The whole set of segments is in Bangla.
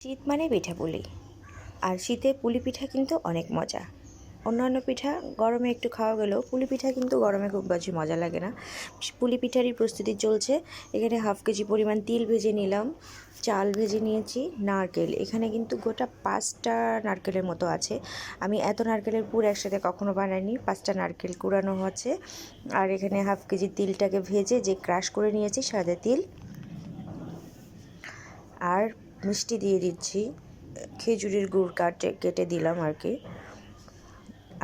শীত মানে পিঠা পুলি। আর শীতে পুলি পিঠা কিন্তু অনেক মজা। অন্যান্য পিঠা গরমে একটু খাওয়া গেলেও পুলি পিঠা কিন্তু গরমে খুব বেশি মজা লাগে না। পুলি পিঠারই প্রস্তুতি চলছে। এখানে 1/2 কেজি পরিমাণ তিল ভেজে নিলাম, চাল ভেজে নিয়েছি, নারকেল এখানে কিন্তু গোটা 5টা নারকেলের মতো আছে। আমি এত নারকেলের পুর একসাথে কখনো বানাইনি। 5টা নারকেল কুড়ানো হচ্ছে। আর এখানে 1/2 কেজি তিলটাকে ভেজে যে ক্রাশ করে নিয়েছি সাদা তিল, আর মিষ্টি দিয়ে দিচ্ছি, খেজুরের গুড় কেটে দিলাম আর কি।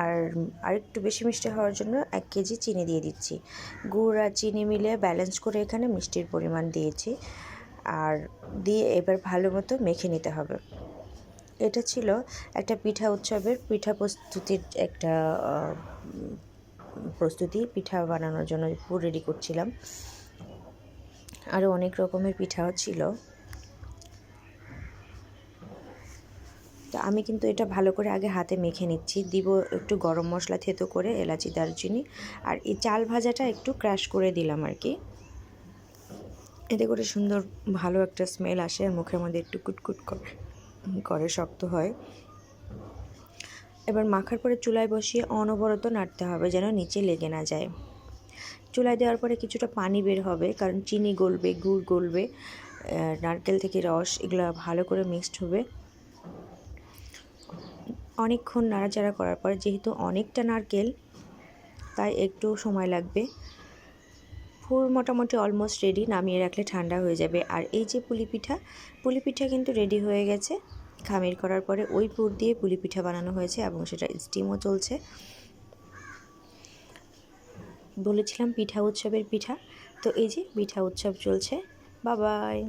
আর আরেকটু বেশি মিষ্টি হওয়ার জন্য 1 কেজি চিনি দিয়ে দিচ্ছি। গুড় আর চিনি মিলে ব্যালেন্স করে এখানে মিষ্টির পরিমাণ দিয়েছি। আর দিয়ে এবার ভালো মতো মেখে নিতে হবে। এটা ছিল একটা পিঠা উৎসবের পিঠা প্রস্তুতির একটা প্রস্তুতি। পিঠা বানানোর জন্য পুর রেডি করছিলাম। আরও অনেক রকমের পিঠাও ছিল। তো আমি কিন্তু এটা ভালো করে আগে হাতে মেখে নিচ্ছি। দিব একটু গরম মশলা থেতো করে, এলাচি, দারচিনি, আর এই চাল ভাজাটা একটু ক্রাশ করে দিলাম আর কি। এতে করে সুন্দর ভালো একটা স্মেল আসে, আর মুখের মধ্যে একটু কুটকুট করে শক্ত হয়। এবার মাখার পরে চুলায় বসিয়ে অনবরত নাড়তে হবে যেন নিচে লেগে না যায়। চুলায় দেওয়ার পরে কিছুটা পানি বের হবে, কারণ চিনি গলবে, গুড় গলবে, নারকেল থেকে রস, এগুলো ভালো করে মিক্সড হবে। অনেকক্ষণ নাড়াচাড়া করার পর, যেহেতু অনেকটা নারকেল তাই একটু সময় লাগবে। পুর মোটামুটি অলমোস্ট রেডি, নামিয়ে রাখলে ঠান্ডা হয়ে যাবে। আর এই যে পুলি পিঠা কিন্তু রেডি হয়ে গেছে। খামির করার পরে ওই পুর দিয়ে পুলি পিঠা বানানো হয়েছে এবং সেটা স্টিমও চলছে। বলেছিলাম পিঠা উৎসবের পিঠা, তো এই যে পিঠা উৎসব চলছে। Bye bye.